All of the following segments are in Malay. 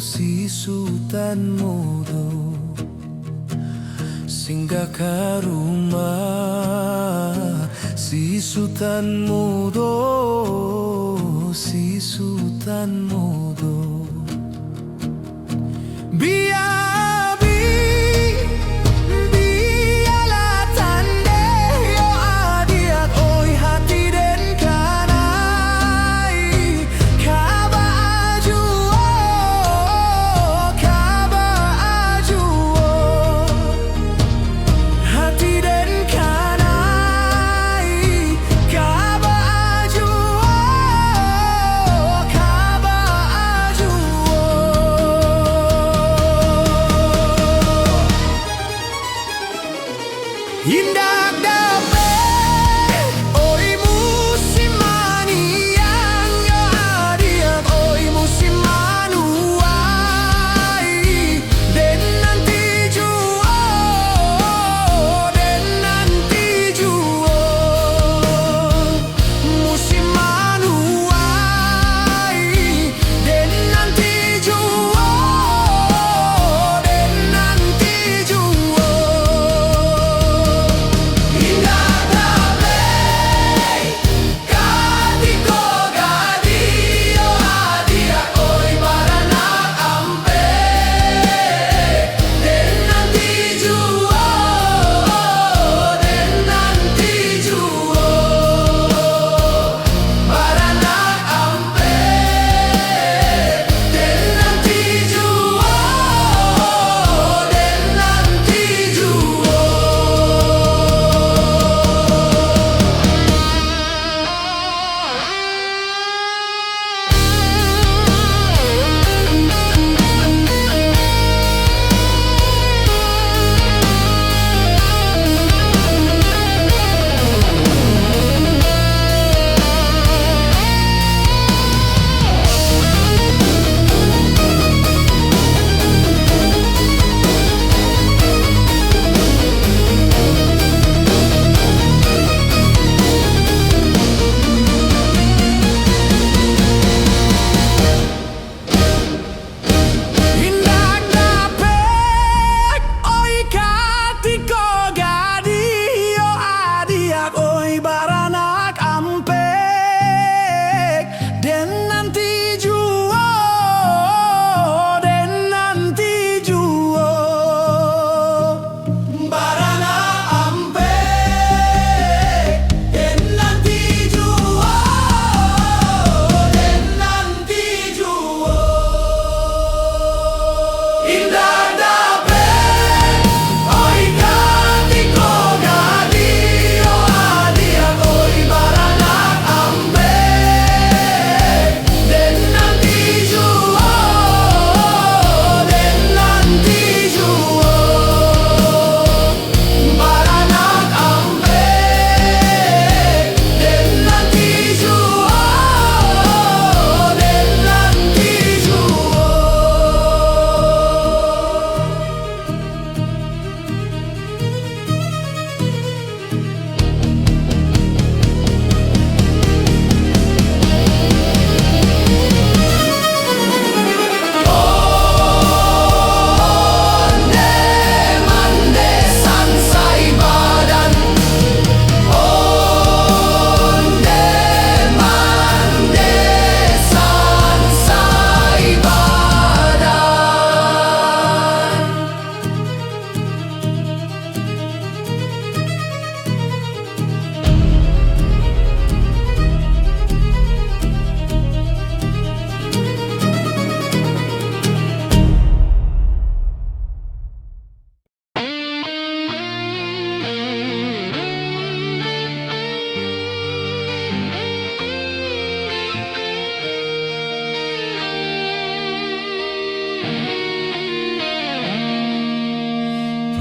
si Sultan Modo singgah ke rumah si Sultan Modo, si Sultan Modo. Indah dape, oi musim maniang yo adiak, oi musim manuai. Den nanti juo, den nanti juo, musim manuai. Den nanti juo, den nanti juo.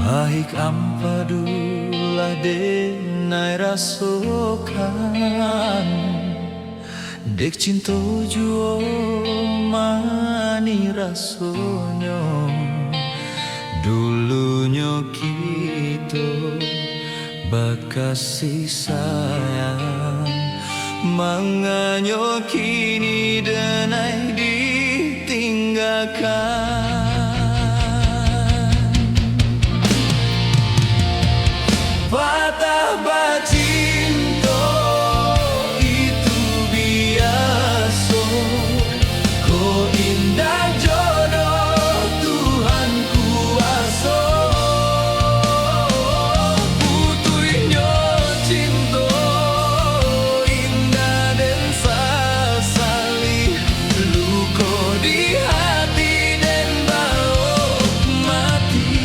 Baik ampadulah denai rasokan dek cinto juo mani rasonyo dulunya kita bakasih sayang manganyo kini denai ditinggal Patah bacinto itu biasa, ko indah jodoh Tuhan kuasa. Putuinyo cinta indah dan sasali, luka di hati dan bau mati.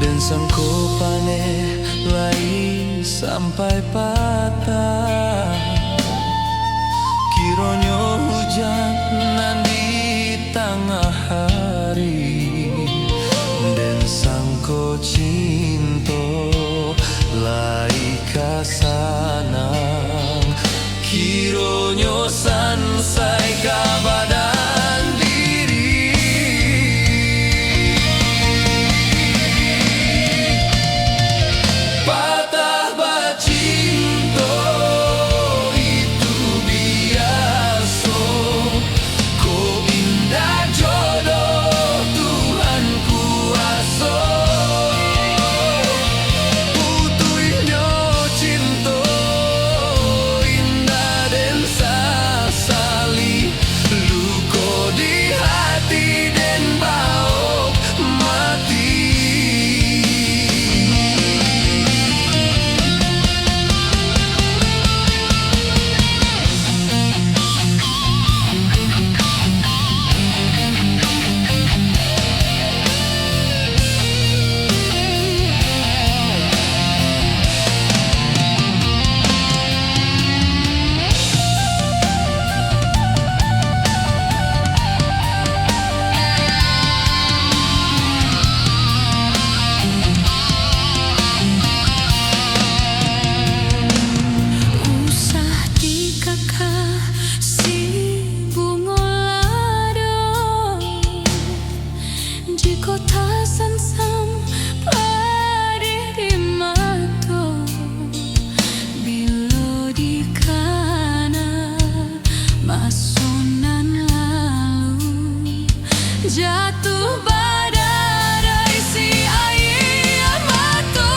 Dan sangko pane lai sampai patah, kiranya hujan nan di tengah hari. Dan sangko cinta lai kasanang, kiranya sansai kabadan diri. Patah bacinto itu biasa, ko indah jodoh Tuhan kuasa. Putuinyo cinta indah dan sasali, luka di hati dan bau mati. Usah dikasih bunga lado, jika tak sampai di mata. Bila di kana masonan lalu, jatuh badai si air mata.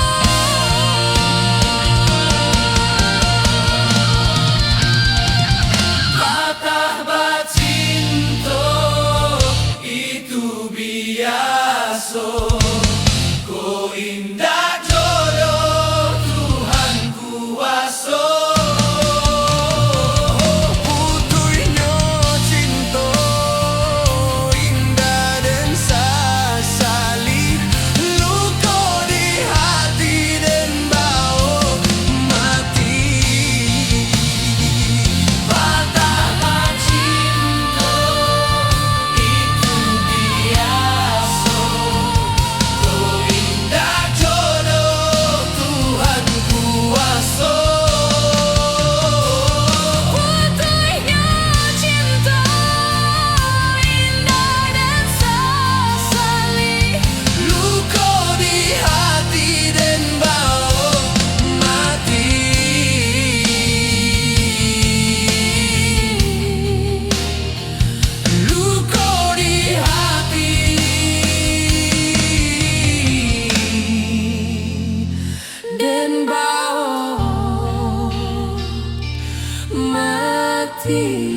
Patah bacinto itu biasa, ko indah jodoh Tuhan kuasa. Putuinyo cinta indah dan sasali, luka di hati dan bau mati. Patah bacinto itu biasa, ko indah jodoh Tuhan kuasa. Putuinyo cinta indah dan sasali, Luka di hati dan bau mati. Luka di hati dan bau mati.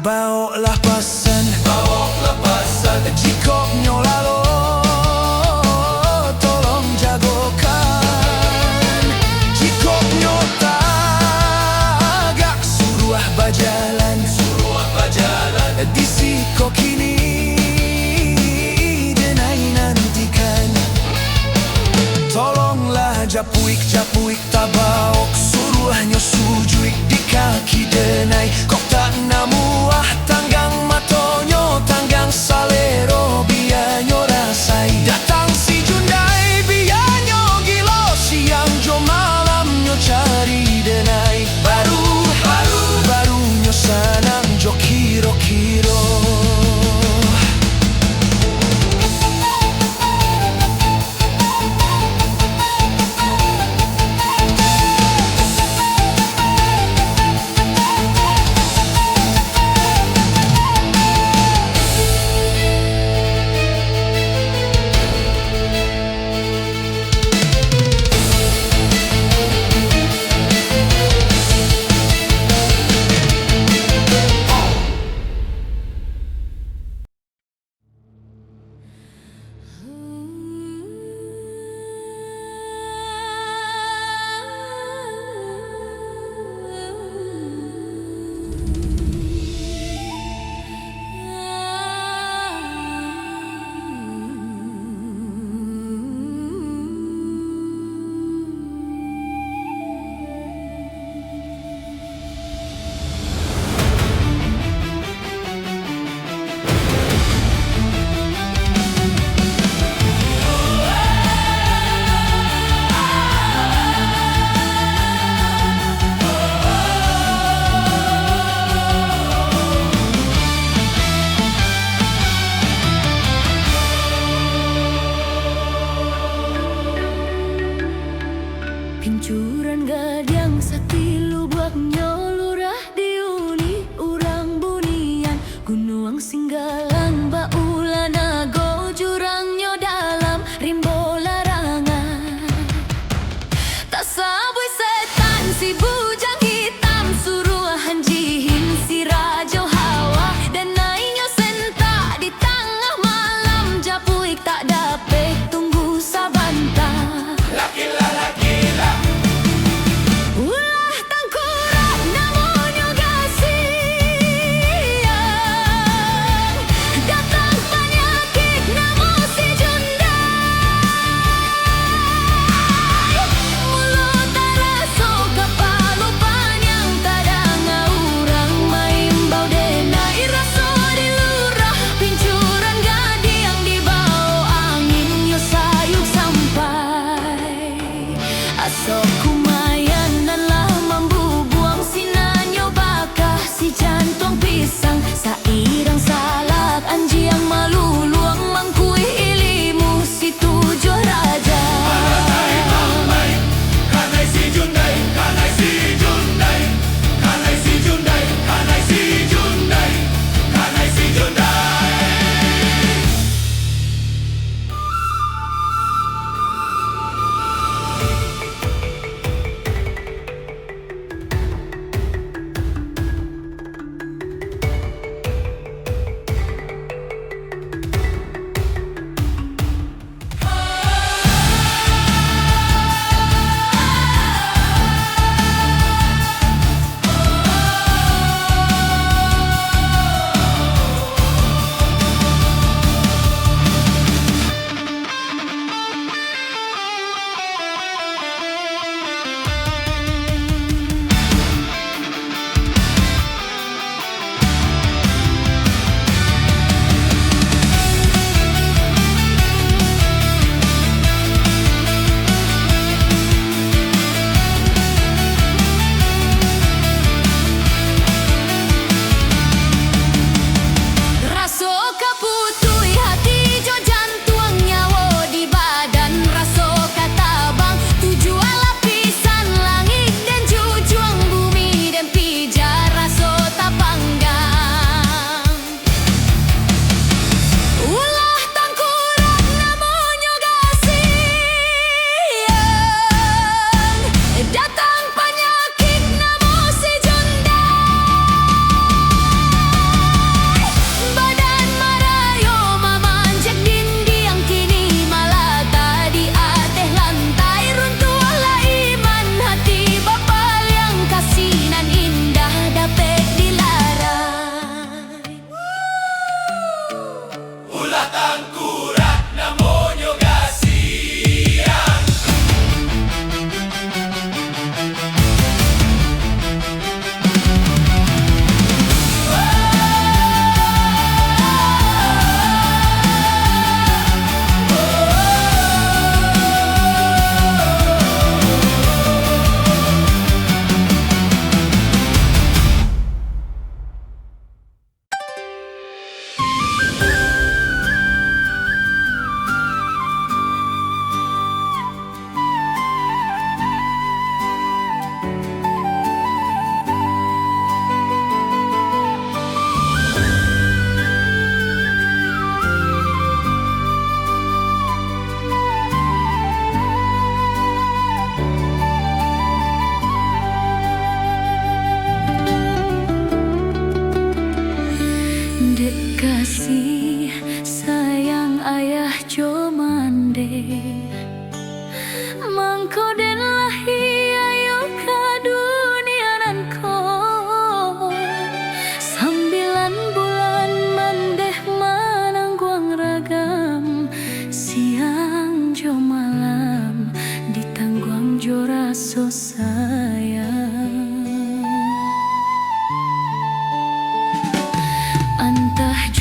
bawalah pasan jika nyolalo tolong jagokan jika nyota agak suruh bajalan di siko kini denai nantikan tolonglah japuik tabaok suruhnya sujuik di kaki denai kok tak namuah tanggang matonyo tanggang salero bianyo rasai datang si jundai bianyo gilo siang jo malamnyo cari denai baru sanang jo kiro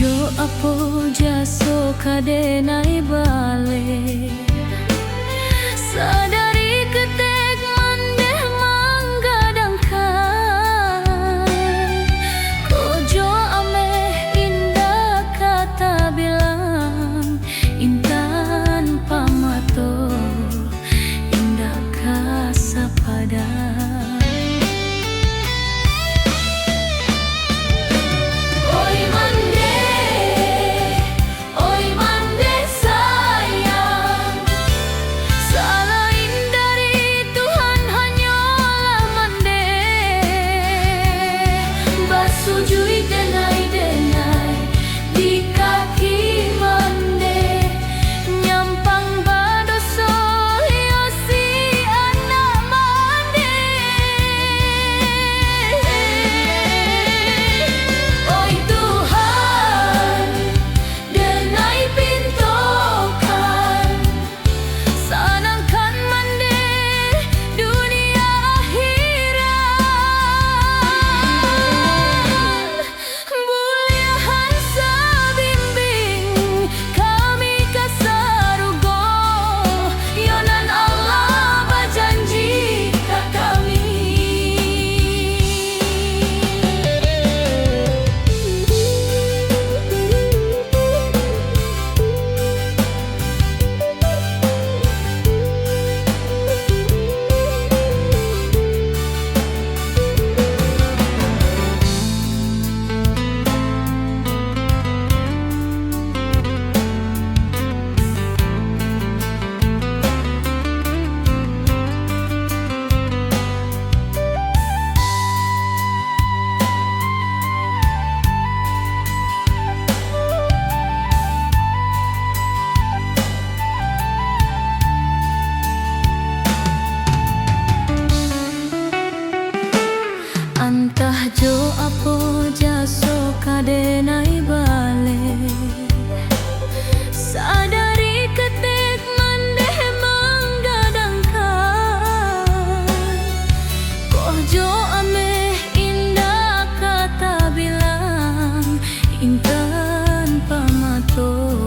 Jo apo jaso kadenai bale sadari ketek mandeh manggadangkan kojo ameh indah kata bilang intan pamato indah kasapadang. Sujui denai-denai di kaki mande nyampang badoso yosi anak mande. Oi Tuhan, denai pintokan sanangkan mande dunia akhirat. Antah jo apo jaso kadenai bale sadari ketek mandeh manggadangkan kojo ameh indah kata bilang intan pamato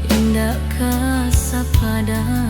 indah kasapadang.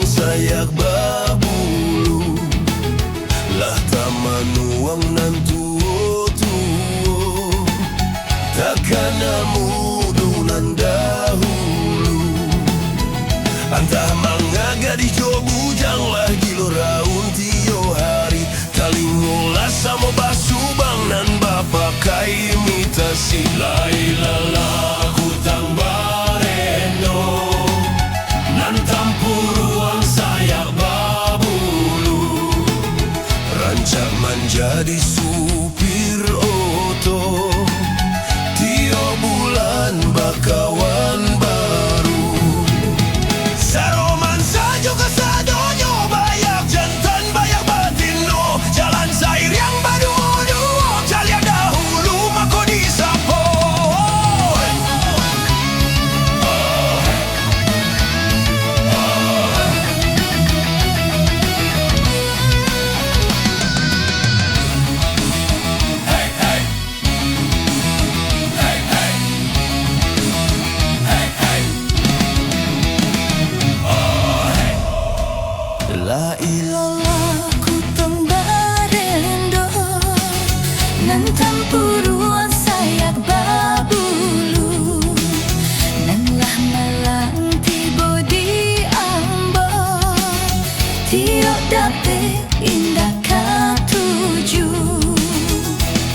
Sayak babulu lah tamanuang nan tuo takkan mudulan dahulu antah mangaga di bujang lagi lo raun tio hari Kalingula sama basubang nan bapakai imitasi Lailala kutang barendo nan tampuruang sayak babulu Rancak menjadi supir oto Tio bulan bakawan baru Saroman sajo kasadonyo Bayak jantan bayak batino Jalan Zair yang baduo-duo Jalian dahulu mako disapo La Ilola kutang barendo nan tampuruan sayak babulu nan lah malang tibo di ambo tio dapet indah katuju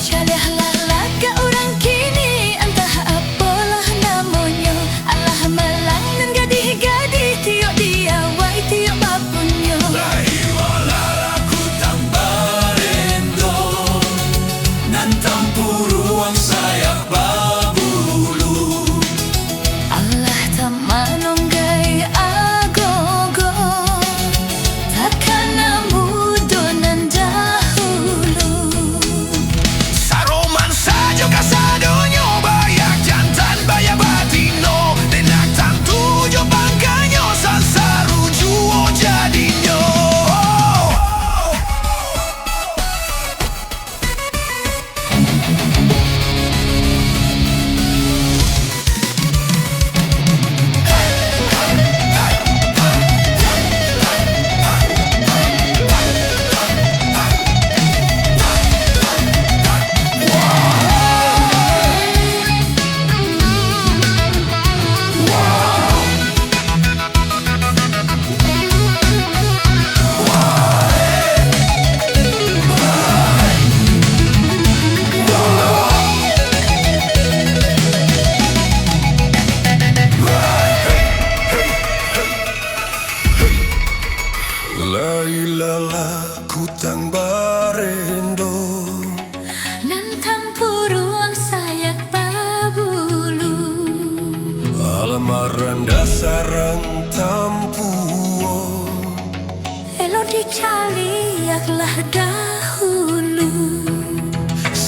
Syaliah laga orang kini entah apalah namonyo Allah malang nan gadih-gadih tio diawai tio bapunyo Lahiwala kutang barendo nan tampuruang sayak babulu Allah tak manonggai agogo takkan mudo nan dahulu Saroman sajo kasadonyo Bayak jantan bayak batino Denak tantu jo bangkanyo Sansaru juo jadinyo Lailala kutang barendo nan tampuruang sayak babulu Alamaran dasarang tampuo elo dicaliaklah dahulu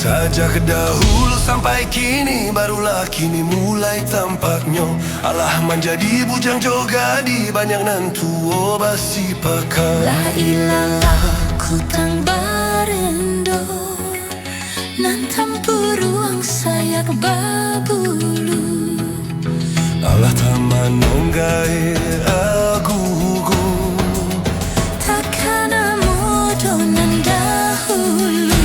Sajak dahulu sampai kini Barulah kini mulai tampaknya Allah menjadi bujang jogadi Banyak nantuo basi pakai La ilallah kutang barendo nan tampuruang sayak babulu Allah tamanonggai agugo takkan mudo nan dahulu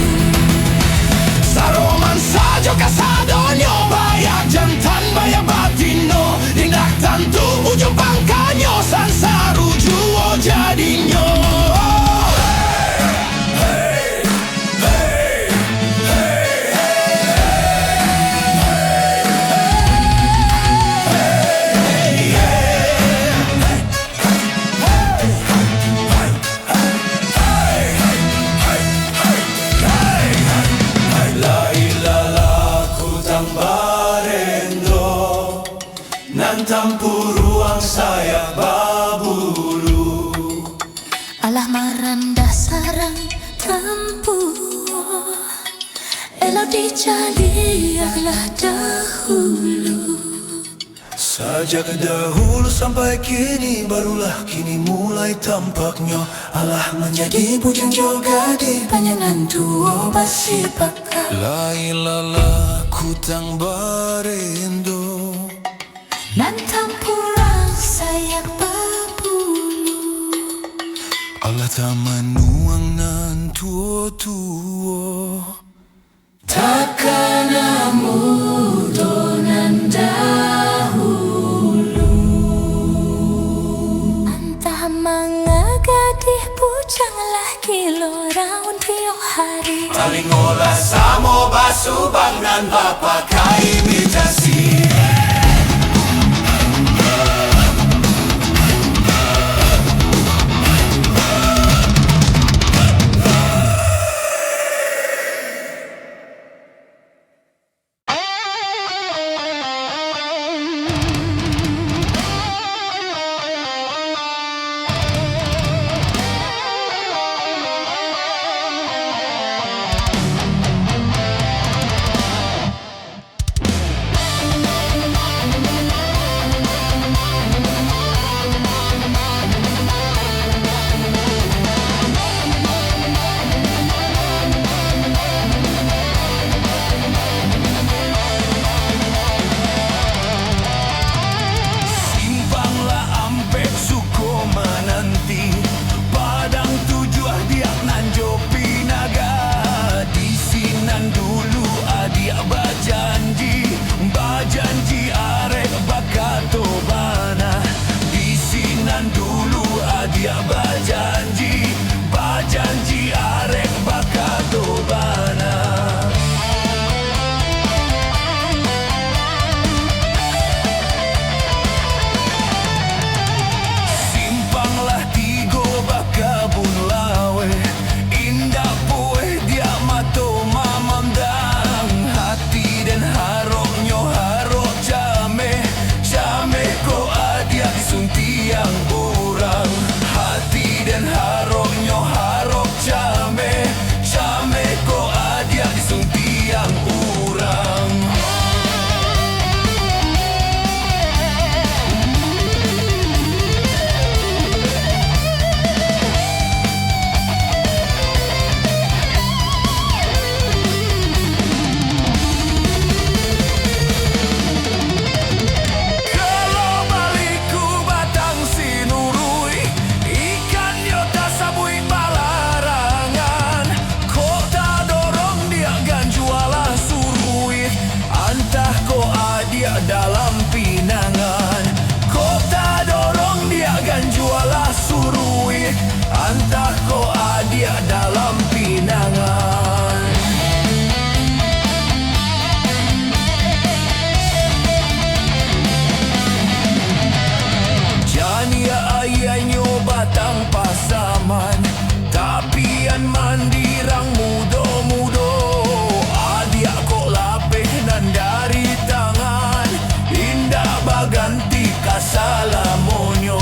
Saroman sajo kasadonyo Bayak jantan bayak batino Tindak tantu ujung pangkanyo Sansaru juo jadinyo Nan tampuruang sayak babulu Allah maranda sarang tampuo elo dicaliaklah dahulu Sajak dahulu sampai kini Barulah kini mulai tampaknya Allah menjadi bujang jogadi banyak nantuo basi pakai Lailala kutang barendo nan tampuruang sayak babulu Allah tamanuang nan tuo-tuo takkan mudo nan dahulu antah mangagai kilo raun tiap hari. Paling olah samo basu bangan bapa kai imitasi. Dia berjanji arek bakato bana. Simpanglah tigo bakabun lawe, indah poe dia mato mamandang. Hati dan haroknyo harok jame, jame ko adia suntiang urang. Hati dan haroknyo harok jame, jame ko adia suntiang urang. Kalau baliku batang sinurui, ikan yota sabui balarangan. Kota dorong dia ganjuala surui, antah ko adia dalam pinangan. Kota dorong dia ganjuala surui, antah ko adia dalam pinangan. Jania ayanyo batang pasaman, tapian mandirang mudo-mudo. Adia kok lapeh nan dari tangan, indah baganti kasalamonyo.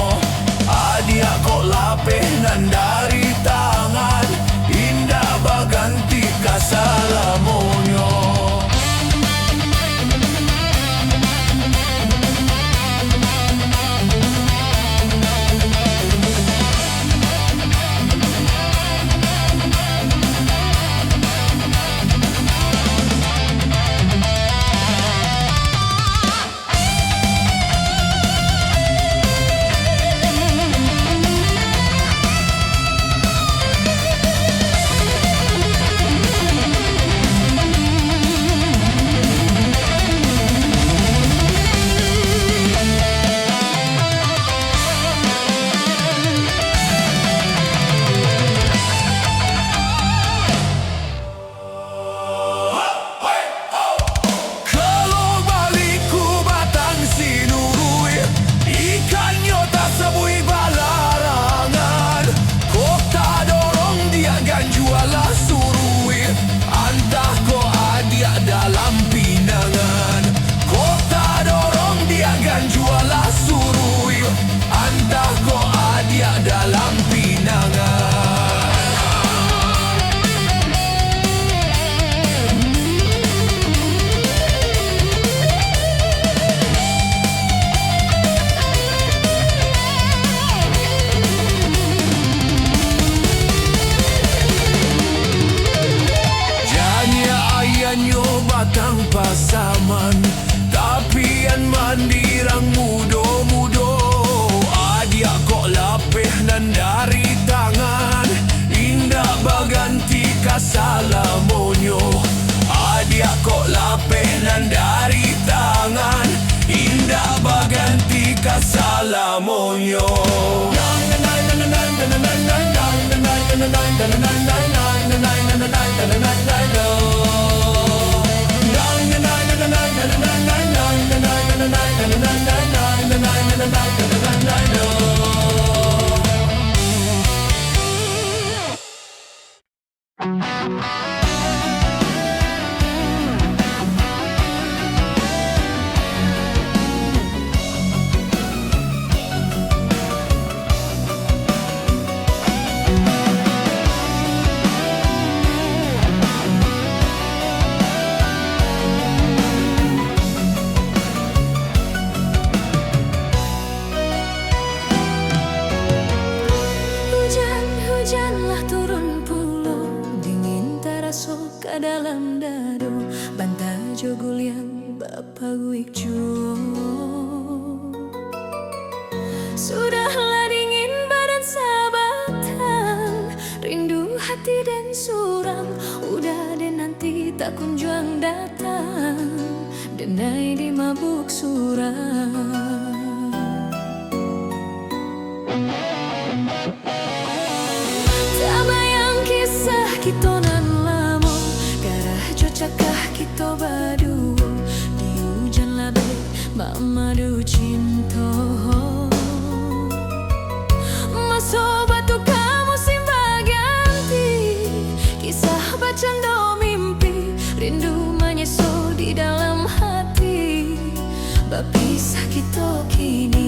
Adia kok lapeh nan dari tangan, indah baganti kasalamonyo. Kalau baliku batang sinurui, ikan yota sabui balarangan. Kota dorong dia ganjuala surui, antah ko adia dalam pinangan. Kota dorong dia ganjuala surui, antah ko adia dalam pinangan. Jania ayanyo batang pasaman, tapian mandirang mudo-mudo. Adia kok lapeh nan dari tangan, indah baganti kasalamonyo. Adia kok lapeh nan dari tangan, indah baganti kasalamonyo. paguik juo. Sudahlah dingin badan sabatan, rindu hati dan suram. Udah deh nanti tak kunjung datang, denai di mabuk suram. Tak bayang kisah kita nan lama, garah cocakah kita berdua. Di hujan labe mamadu cinta, masuk batu kamu simba ganti. Kisah bercanda mimpi, rindu menyesu di dalam hati. Berpisah kita kini.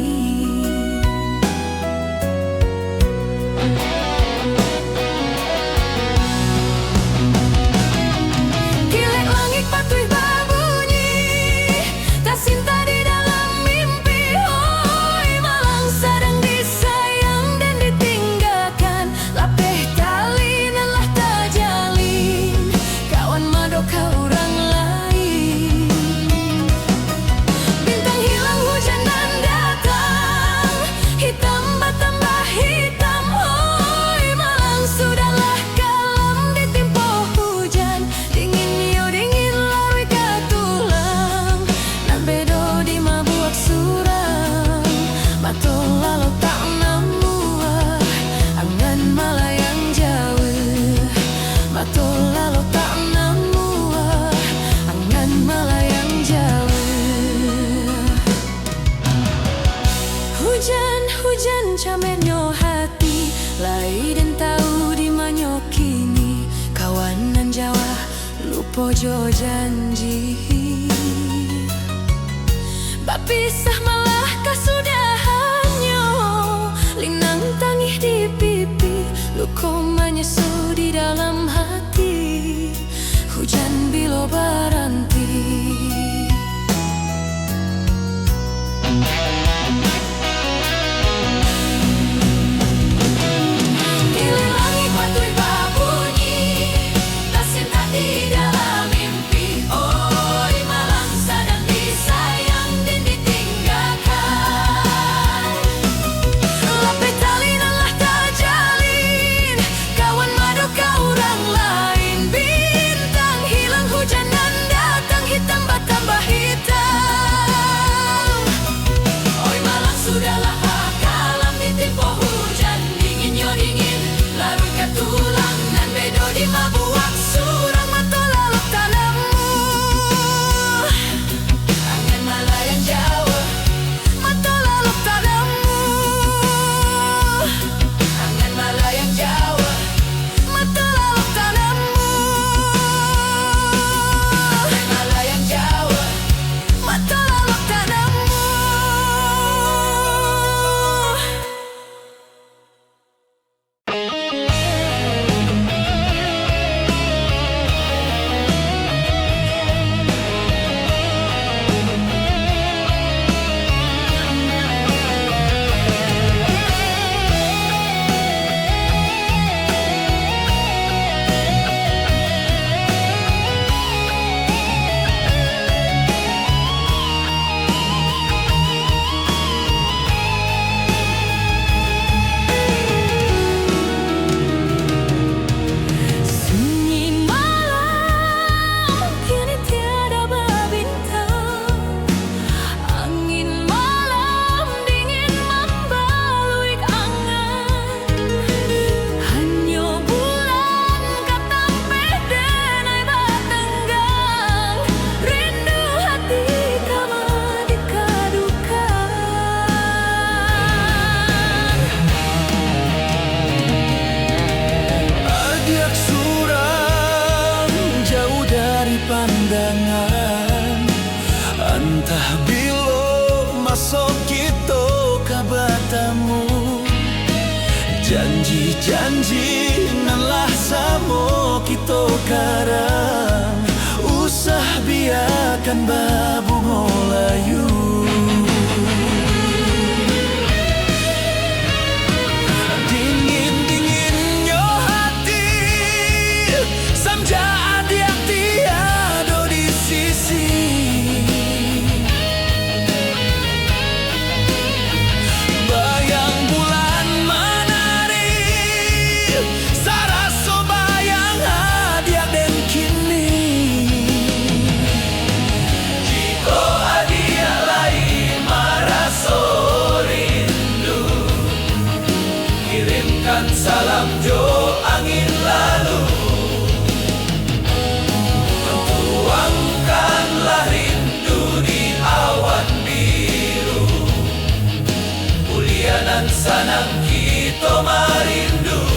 Hujan camenyo hati, lai dan tahu di manyo kini. Kawanan Jawa lupa jo janji, berpisah malah kasudahannya. Linang tangih di pipi, luka menyesu di dalam hati. Hujan bilo berhenti. Entah bila masuk kita kabatamu, janji-janji nalah samo kita karang. Usah biarkan babu melayu. Dingin-dinginnya hati samja adik tiada di sisi. Kirimkan salam jo angin lalu, tuangkanlah rindu di awan biru. Bulianan sanang kita marindu.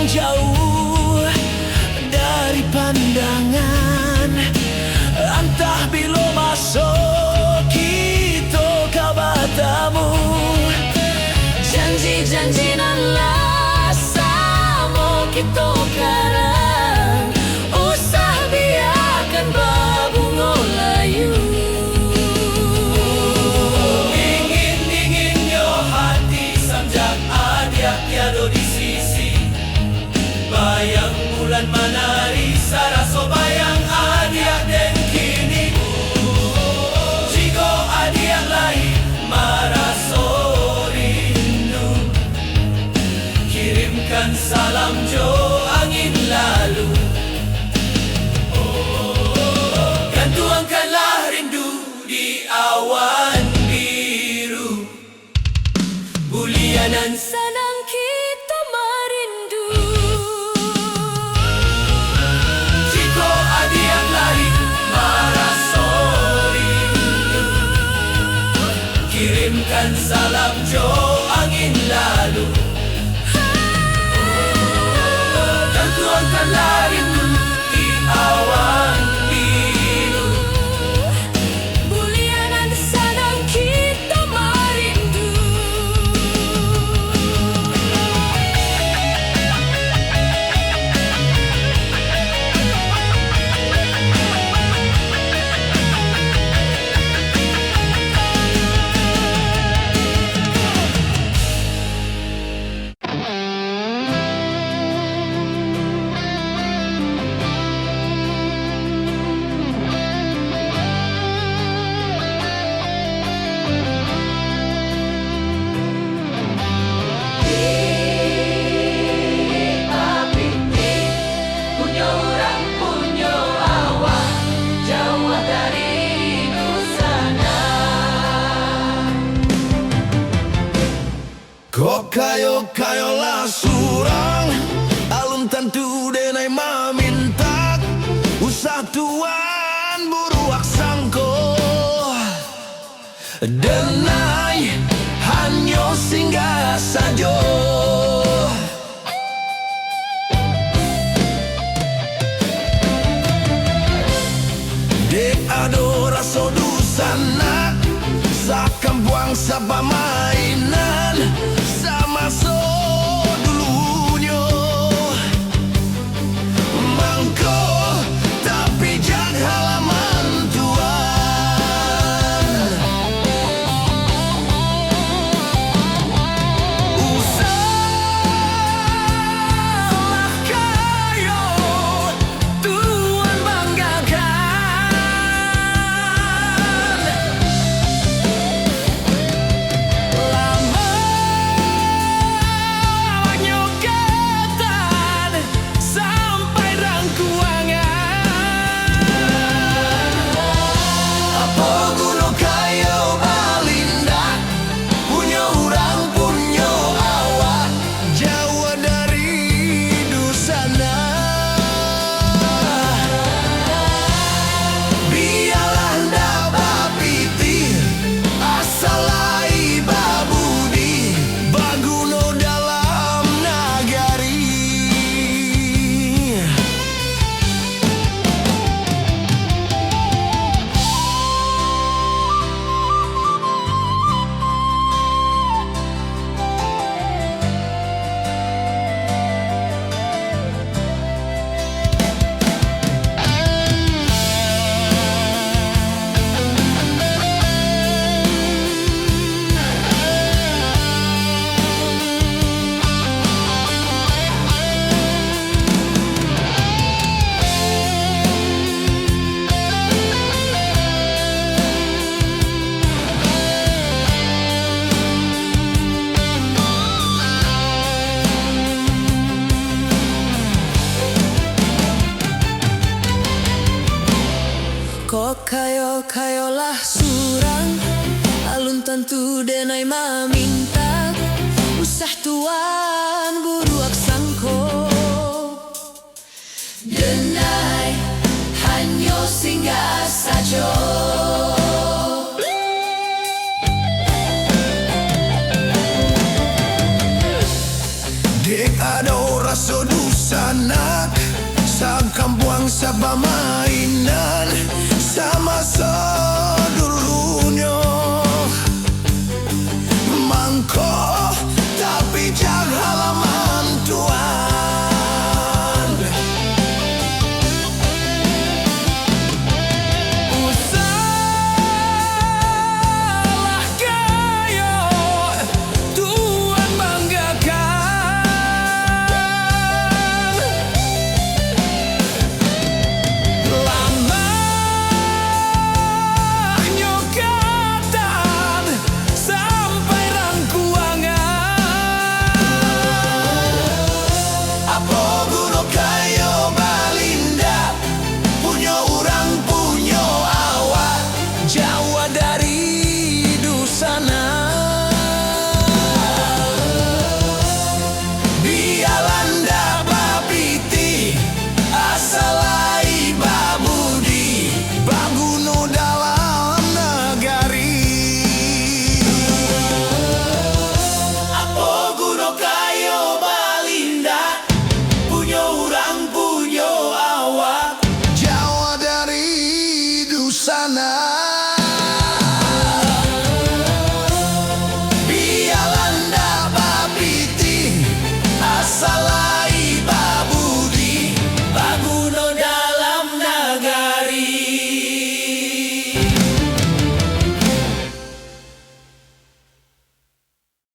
Jauh dari pandangan, entah bila masuk kita kau bertemu. Janji-janji nan lah sama kita karang, usah biarkan berbunga layu. Dingin-dinginnya hati samjak adiak tiada di sisi. Bayang bulan menari, saraso bayang adiak dan kini. Jika adiak lain maraso rindu, kirimkan salam jo angin lalu. Dan tuangkanlah rindu di awan biru. Bulianan Sanang kita merindu. Jika adiak lain maraso rindu, kirimkan salam jo angin lalu. Dan tuangkanlah rindu di awan biru. Bulianan sanang kita merindu. Kok kayo lah surang, alun tentu denai mamintak. Usah tuan buruak sangko, denai hanya singgah saja. Dek ado raso dusanak, sakam buang sapa mainan, sama so dulunya. Mangko tapi jak halaman tuan. Usah kayolah surang alun tentu denai maminta usah tuan buruak sangko denai hanyo singgah sajo. Dek ado raso dusanak sang kampuang sabah mainan sama-sama